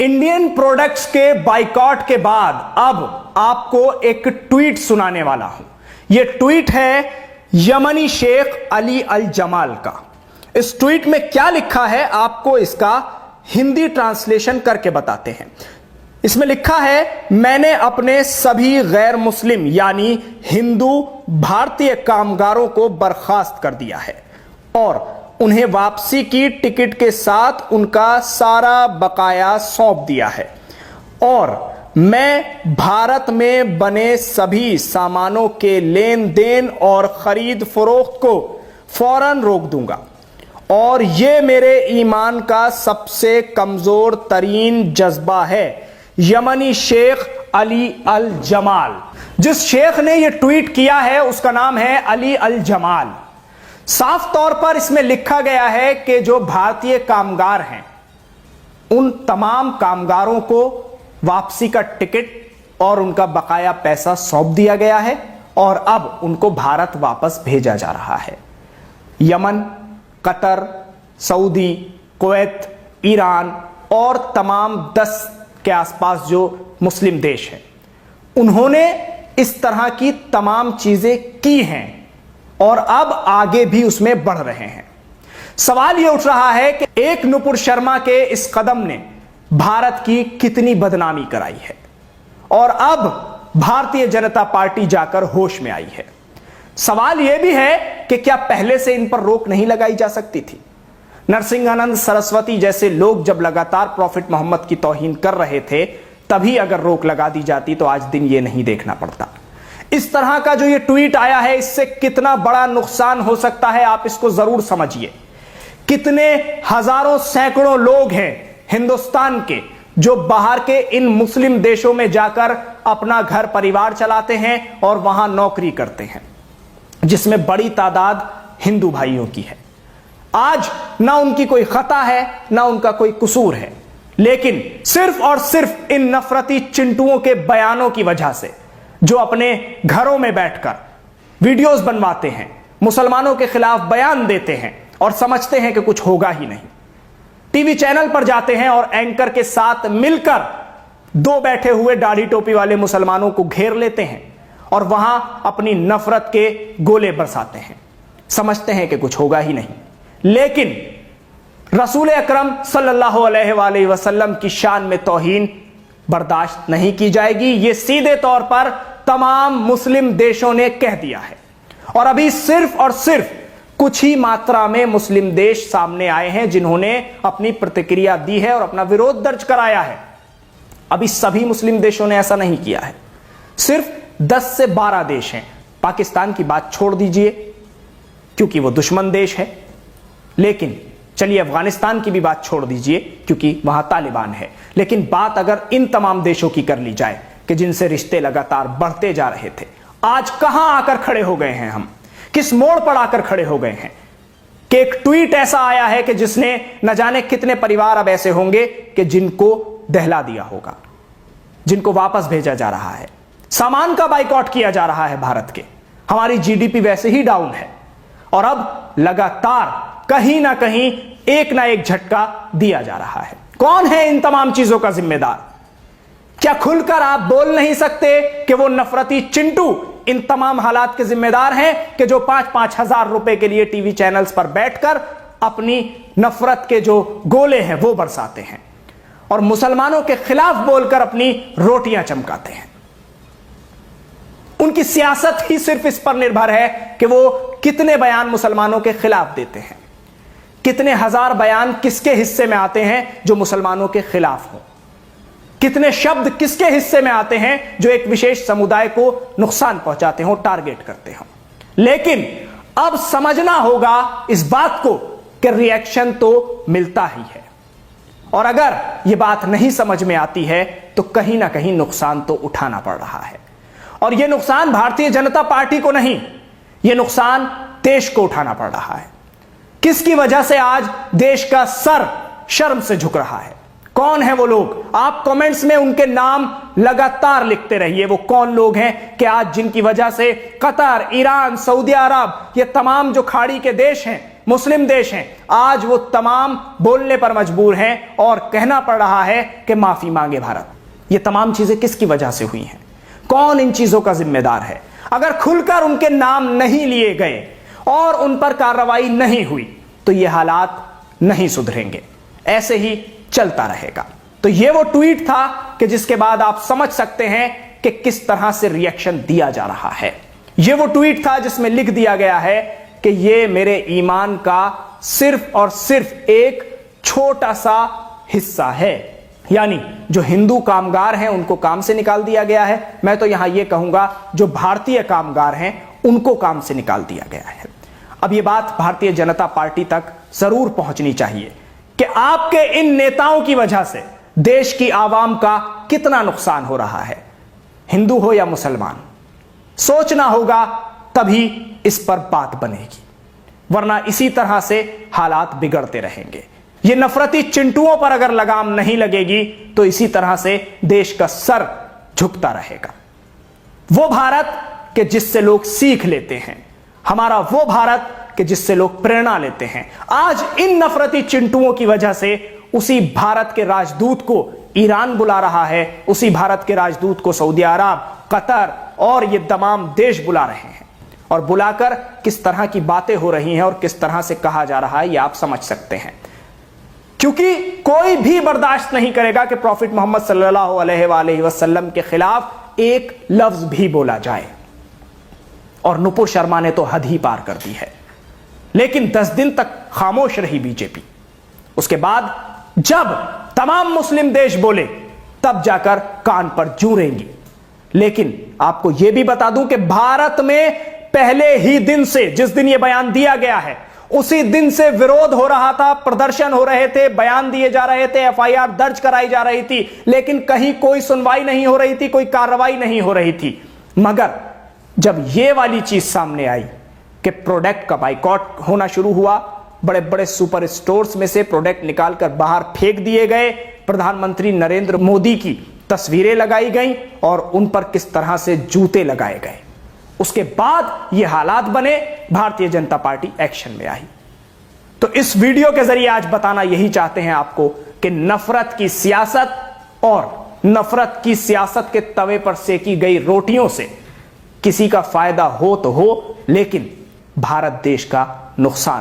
Indian products के boycott के बाद अब आपको एक ट्वीट सुनाने वाला हूं। यह ट्वीट है यमनी शेख अली अल जमाल का। इस ट्वीट में क्या लिखा है आपको इसका हिंदी ट्रांसलेशन करके बताते हैं। इसमें लिखा है, मैंने अपने सभी गैर मुस्लिम यानी हिंदू भारतीय कामगारों को बर्खास्त कर दिया है और उन्हें वापसी की टिकट के साथ उनका सारा बकाया सौंप दिया है और मैं भारत में बने सभी सामानों के लेन देन और खरीद फरोख्त को फौरन रोक दूंगा और यह मेरे ईमान का सबसे कमजोर तरीन जज्बा है। यमनी शेख अली अल जमाल। जिस शेख ने यह ट्वीट किया है उसका नाम है अली अल जमाल। साफ तौर पर इसमें लिखा गया है कि जो भारतीय कामगार हैं उन तमाम कामगारों को वापसी का टिकट और उनका बकाया पैसा सौंप दिया गया है और अब उनको भारत वापस भेजा जा रहा है। Yemen, Qatar, Saudi, Kuwait, Iran और तमाम 10 के आसपास जो मुस्लिम देश हैं उन्होंने इस तरह की तमाम चीजें की हैं और अब आगे भी उसमें बढ़ रहे हैं। सवाल यह उठ रहा है कि एक नुपुर शर्मा के इस कदम ने भारत की कितनी बदनामी कराई है और अब भारतीय जनता पार्टी जाकर होश में आई है। सवाल यह भी है कि क्या पहले से इन पर रोक नहीं लगाई जा सकती थी? नरसिंहानंद सरस्वती जैसे लोग जब लगातार प्रॉफिट मोहम्मद की तौहीन कर रहे थे तभी अगर रोक लगा दी जाती तो आज दिन यह नहीं देखना पड़ता। इस तरह का जो ये ट्वीट आया है इससे कितना बड़ा नुकसान हो सकता है आप इसको जरूर समझिए। कितने हजारों सैकड़ों लोग हैं हिंदुस्तान के जो बाहर के इन मुस्लिम देशों में जाकर अपना घर परिवार चलाते हैं और वहां नौकरी करते हैं, जिसमें बड़ी तादाद हिंदू भाइयों की है। आज ना उनकी कोई खता है ना उनका कोई कसूर है, लेकिन सिर्फ और सिर्फ इन नफरती चिंटुओं के बयानों की वजह से जो अपने घरों में बैठकर वीडियोस बनवाते हैं, मुसलमानों के खिलाफ बयान देते हैं और समझते हैं कि कुछ होगा ही नहीं, टीवी चैनल पर जाते हैं और एंकर के साथ मिलकर 2 बैठे हुए दाढ़ी टोपी वाले मुसलमानों को घेर लेते हैं और वहां अपनी नफरत के गोले बरसाते हैं, समझते हैं कि कुछ होगा ही नहीं। लेकिन रसूल अकरम सल्लल्लाहु अलैहि वसल्लम की शान में तौहीन बर्दाश्त नहीं की जाएगी, यह सीधे तौर पर तमाम मुस्लिम देशों ने कह दिया है और अभी सिर्फ और सिर्फ कुछ ही मात्रा में मुस्लिम देश सामने आए हैं जिन्होंने अपनी प्रतिक्रिया दी है और अपना विरोध दर्ज कराया है। अभी सभी मुस्लिम देशों ने ऐसा नहीं किया है, सिर्फ 10 से 12 देश हैं। पाकिस्तान की बात छोड़ दीजिए क्योंकि वो दुश्मन देश है, लेकिन चलिए अफगानिस्तान की भी बात छोड़ दीजिए क्योंकि वहां तालिबान है, लेकिन बात अगर इन तमाम देशों की कर ली जाए कि जिनसे रिश्ते लगातार बढ़ते जा रहे थे, आज कहां आकर खड़े हो गए हैं हम, किस मोड़ पर आकर खड़े हो गए हैं कि एक ट्वीट ऐसा आया है कि जिसने न जाने कितने परिवार अब ऐसे होंगे कि जिनको दहला दिया होगा, जिनको वापस भेजा जा रहा है, सामान का बाइकॉट किया जा रहा है भारत के। हमारी जीडीपी वैसे ही डाउन है और अब लगातार कहीं ना कहीं एक ना एक झटका दिया जा रहा है। कौन है इन तमाम चीजों का जिम्मेदार? क्या खुलकर आप बोल नहीं सकते कि वो नफरती चिंटू इन तमाम हालात के जिम्मेदार हैं कि जो 5-5 हजार रुपए के लिए टीवी चैनल्स पर बैठकर अपनी नफरत के जो गोले हैं वो बरसाते हैं और मुसलमानों के खिलाफ बोलकर अपनी रोटियां चमकाते हैं? उनकी सियासत ही सिर्फ इस पर निर्भर है कि वो कितने बयान मुसलमानों के खिलाफ देते हैं, कितने हजार बयान किसके हिस्से में आते हैं जो मुसलमानों के खिलाफ हो, कितने शब्द किसके हिस्से में आते हैं जो एक विशेष समुदाय को नुकसान पहुंचाते हो, टारगेट करते हो। लेकिन अब समझना होगा इस बात को कि रिएक्शन तो मिलता ही है और अगर यह बात नहीं समझ में आती है तो कहीं ना कहीं नुकसान तो उठाना पड़ रहा है और यह नुकसान भारतीय जनता पार्टी को नहीं, यह नुकसान देश को उठाना पड़ रहा है। किसकी वजह से आज देश का सर शर्म से झुक रहा है? कौन है वो लोग? आप कमेंट्स में उनके नाम लगातार लिखते रहिए। वो कौन लोग हैं कि आज जिनकी वजह से कतर, ईरान, सऊदी अरब, ये तमाम जो खाड़ी के देश हैं मुस्लिम देश हैं, आज वो तमाम बोलने पर मजबूर हैं और कहना पड़ रहा है कि माफी मांगे भारत। ये तमाम चीजें किसकी वजह से हुई हैं? कौन इन चीजों का जिम्मेदार है? अगर खुलकर उनके नाम नहीं लिए गए और उन पर कार्रवाई नहीं हुई तो ये हालात नहीं सुधरेंगे, ऐसे ही चलता रहेगा। तो ये वो ट्वीट था कि जिसके बाद आप समझ सकते हैं कि किस तरह से रिएक्शन दिया जा रहा है। ये वो ट्वीट था जिसमें लिख दिया गया है कि ये मेरे ईमान का सिर्फ और सिर्फ एक छोटा सा हिस्सा है, यानी जो हिंदू कामगार हैं उनको काम से निकाल दिया गया है। मैं तो यहां यह कहूंगा जो भारतीय कामगार हैं उनको काम से निकाल दिया गया है। अब यह बात भारतीय जनता पार्टी तक जरूर पहुंचनी चाहिए कि आपके इन नेताओं की वजह से देश की आवाम का कितना नुकसान हो रहा है, हिंदू हो या मुसलमान। सोचना होगा तभी इस पर बात बनेगी, वरना इसी तरह से हालात बिगड़ते रहेंगे। ये नफरती चिंटुओं पर अगर लगाम नहीं लगेगी तो इसी तरह से देश का सर झुकता रहेगा। वो भारत के जिससे लोग सीख लेते हैं, हमारा वो भारत के जिससे लोग प्रेरणा लेते हैं, आज इन नफरती चिंटुओं की वजह से उसी भारत के राजदूत को ईरान बुला रहा है, उसी भारत के राजदूत को सऊदी अरब, कतर और ये तमाम देश बुला रहे हैं। और बुलाकर किस तरह की बातें हो रही हैं और किस तरह से कहा जा रहा है ये आप समझ सकते हैं। क्योंकि कोई भी बर्दाश्त नहीं करेगा कि प्रॉफिट मोहम्मद सल्लल्लाहु अलैहि वसल्लम के खिलाफ एक लफ्ज भी बोला जाए। और नुपुर शर्मा ने तो हद ही पार कर दी है। लेकिन 10 दिन तक खामोश रही बीजेपी। उसके बाद जब तमाम मुस्लिम देश बोले तब जाकर कान पर जू रेंगी। लेकिन आपको यह भी बता दूं कि भारत में पहले ही दिन से, जिस दिन यह बयान दिया गया है उसी दिन से विरोध हो रहा था, प्रदर्शन हो रहे थे, बयान दिए जा रहे थे, एफआईआर दर्ज कराई जा रही थी, लेकिन कहीं कोई सुनवाई नहीं हो रही थी, कोई कार्रवाई नहीं हो रही थी। मगर जब यह वाली चीज सामने आई कि प्रोडक्ट का बाइकॉट होना शुरू हुआ, बड़े बड़े सुपर स्टोर्स में से प्रोडक्ट निकालकर बाहर फेंक दिए गए, प्रधानमंत्री नरेंद्र मोदी की तस्वीरें लगाई गई और उन पर किस तरह से जूते लगाए गए, उसके बाद ये हालात बने, भारतीय जनता पार्टी एक्शन में आई। तो इस वीडियो के जरिए आज बताना यही चाहते हैं आपको कि नफरत की सियासत और नफरत की सियासत के तवे पर सेकी गई रोटियों से किसी का फायदा हो तो हो, लेकिन भारत देश का नुकसान